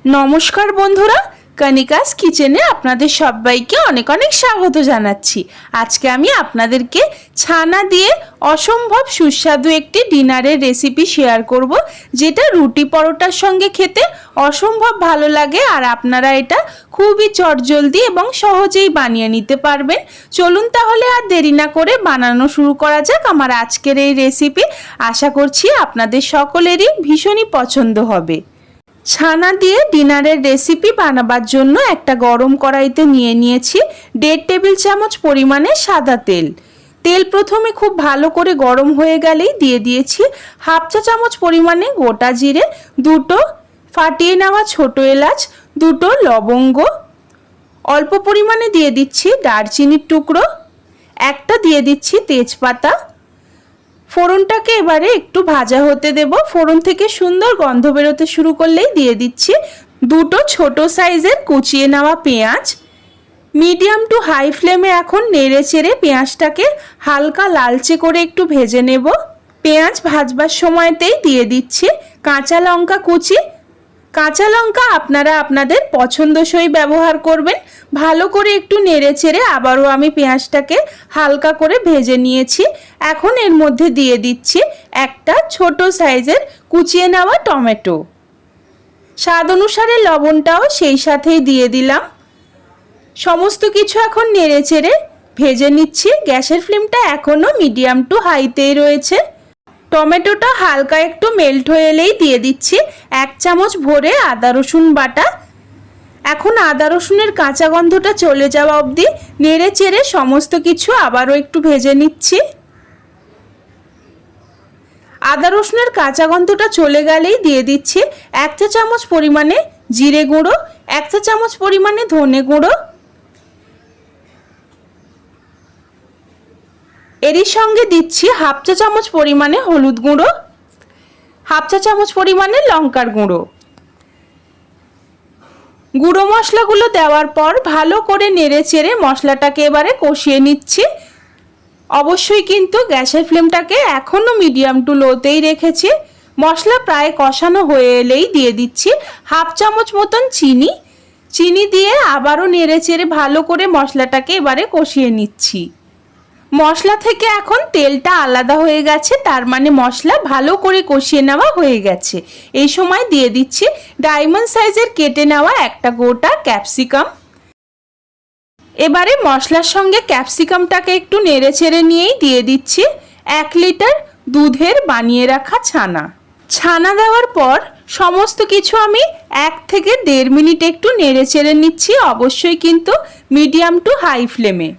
নমস্কার বন্ধুরা, কণিকাস কিচেনে আপনাদের সবাইকে অনেক অনেক স্বাগত জানাচ্ছি। আজকে আমি আপনাদেরকে ছানা দিয়ে অসম্ভব সুস্বাদু একটি ডিনারের রেসিপি শেয়ার করব, যেটা রুটি পরোটার সঙ্গে খেতে অসম্ভব ভালো লাগে। আর আপনারা এটা খুবই চটজলদি এবং সহজেই বানিয়ে নিতে পারবেন। চলুন তাহলে আর দেরি না করে বানানো শুরু করা যাক আমার আজকের এই রেসিপি। আশা করছি আপনাদের সকলেরই ভীষণই পছন্দ হবে। ছানা দিয়ে ডিনারের রেসিপি বানাবার জন্য একটা গরম কড়াইতে নিয়ে নিয়েছি 1.5 টেবিল চামচ পরিমাণে সাদা তেল। তেল প্রথমে খুব ভালো করে গরম হয়ে গেলেই দিয়ে দিয়েছি 1/2 চা চামচ পরিমাণে গোটা জিরে, 2টো ফাটিয়ে নেওয়া ছোট এলাচ, 2টো লবঙ্গ, অল্প পরিমাণে দিয়ে দিচ্ছি দারচিনির টুকরো, একটা দিয়ে দিচ্ছি তেজপাতা। ফোড়নটাকে এবারে একটু ভাজা হতে দেব। ফোড়ন থেকে সুন্দর গন্ধ বেরোতে শুরু করলেই দিয়ে দিচ্ছি 2টো ছোট সাইজের কুচিয়ে নেওয়া পেঁয়াজ। মিডিয়াম টু হাই ফ্লেমে এখন নেড়ে চেড়ে পেঁয়াজটাকে হালকা লালচে করে একটু ভেজে নেব। পেঁয়াজ ভাজবার সময়তেই দিয়ে দিচ্ছি কাঁচা লঙ্কা কুচি। কাঁচা লঙ্কা আপনারা আপনাদের পছন্দসই ব্যবহার করবেন। ভালো করে একটু নেড়ে চেড়ে আবারও আমি পেঁয়াজটাকে হালকা করে ভেজে নিয়েছি। এখন এর মধ্যে দিয়ে দিচ্ছি একটা ছোট সাইজের কুচিয়ে নেওয়া টমেটো। স্বাদ অনুসারে লবণটাও সেই সাথেই দিয়ে দিলাম। সমস্ত কিছু এখন নেড়ে চেড়ে ভেজে নিচ্ছি। গ্যাসের ফ্লেমটা এখনও মিডিয়াম টু হাইতেই রয়েছে। টমেটোটা হালকা একটু মেল্ট হয়ে এলেই দিয়ে দিচ্ছি 1 চামচ ভরে আদা রসুন বাটা। এখন আদা রসুনের কাঁচা গন্ধটা চলে যাওয়া অবধি নেড়ে চেড়ে সমস্ত কিছু আবারও একটু ভেজে নিচ্ছি। আদা রসুনের কাঁচা গন্ধটা চলে গেলেই দিয়ে দিচ্ছি 1 চা চামচ পরিমাণে জিরে গুঁড়ো, 1 চা চামচ পরিমাণে ধনে গুঁড়ো, এরই সঙ্গে দিচ্ছি 1/2 চা চামচ পরিমাণে হলুদ গুঁড়ো, 1/2 চা চামচ পরিমাণে লঙ্কার গুঁড়ো। গুঁড়ো মশলাগুলো দেওয়ার পর ভালো করে নেড়ে চেড়ে মশলাটাকে এবারে কষিয়ে নিচ্ছি। অবশ্যই কিন্তু গ্যাসের ফ্লেমটাকে এখনও মিডিয়াম টু লোতেই রেখেছি। মশলা প্রায় কষানো হয়ে এলেই দিয়ে দিচ্ছি 1/2 চামচ মতন চিনি। চিনি দিয়ে আবারও নেড়ে চেড়ে ভালো করে মশলাটাকে এবারে কষিয়ে নিচ্ছি। মশলা থেকে এখন তেলটা আলাদা হয়ে গেছে, তার মানে মশলা ভালো করে কষিয়ে নেওয়া হয়ে গেছে। এই সময় দিয়ে দিচ্ছি ডায়মন্ড সাইজের কেটে নেওয়া একটা গোটা ক্যাপসিকাম। এবারে মশলার সঙ্গে ক্যাপসিকামটাকে একটু নেড়ে চেড়ে নিয়েই দিয়ে দিচ্ছি 1 লিটার দুধের বানিয়ে রাখা ছানা। ছানা দেওয়ার পর সমস্ত কিছু আমি 1 থেকে 1.5 মিনিট একটু নেড়ে চেড়ে নিচ্ছি, অবশ্যই কিন্তু মিডিয়াম টু হাই ফ্লেমে।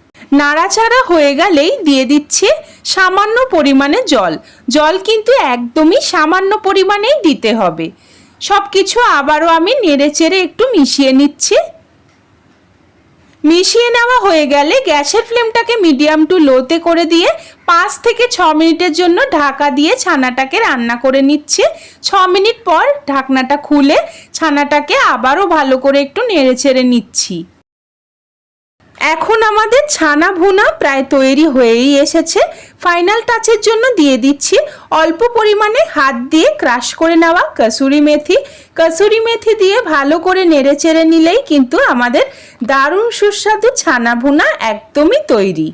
নাড়াচাড়া হয়ে গেলেই দিয়ে দিচ্ছি সামান্য পরিমাণে জল। জল কিন্তু একদমই সামান্য পরিমাণেই দিতে হবে। সব কিছু আবারও আমি নেড়ে চেড়ে একটু মিশিয়ে নিচ্ছি। মিশিয়ে নেওয়া হয়ে গেলে গ্যাসের ফ্লেমটাকে মিডিয়াম টু লোতে করে দিয়ে 5 থেকে 6 মিনিটের জন্য ঢাকা দিয়ে ছানাটাকে রান্না করে নিচ্ছি। 6 মিনিট পর ঢাকনাটা খুলে ছানাটাকে আবারও ভালো করে একটু নেড়ে চেড়ে নিচ্ছি। এখন আমাদের ছানা ভুনা প্রায় তৈরি হয়েই এসেছে। ফাইনাল টাচের জন্য দিয়ে দিচ্ছি অল্প পরিমাণে হাত দিয়ে ক্রাশ করে নেওয়া কসুরি মেথি। কসুরি মেথি দিয়ে ভালো করে নেড়ে চেড়ে নিলেই কিন্তু আমাদের দারুণ সুস্বাদু ছানা ভুনা একদমই তৈরি।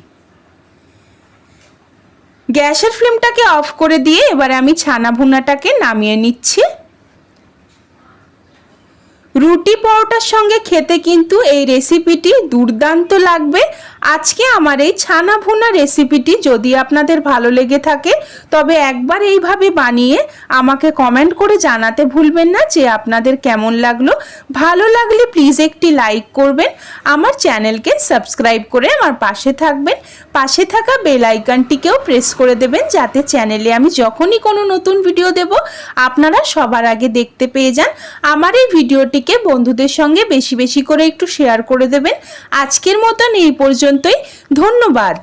গ্যাসের ফ্লেমটাকে অফ করে দিয়ে এবার আমি ছানা ভুনাটাকে নামিয়ে নিচ্ছি। রুটি পরোটার সঙ্গে খেতে কিন্তু এই রেসিপিটি দুর্দান্ত লাগবে। আজকে আমার এই ছানা ভুনা রেসিপিটি যদি আপনাদের ভালো লেগে থাকে তবে একবার এইভাবে বানিয়ে আমাকে কমেন্ট করে জানাতে ভুলবেন না যে আপনাদের কেমন লাগলো। ভালো লাগলে প্লিজ একটি লাইক করবেন, আমার চ্যানেলকে সাবস্ক্রাইব করে আমার পাশে থাকবেন। পাশে থাকা বেল আইকনটিকেও প্রেস করে দেবেন যাতে চ্যানেলে আমি যখনই কোনো নতুন ভিডিও দেব আপনারা সবার আগে দেখতে পেয়ে যান। আমার এই ভিডিওটিকে বন্ধুদের সঙ্গে বেশি বেশি করে একটু শেয়ার করে দেবেন। আজকের মতন এই পর্যন্তই। ধন্যবাদ।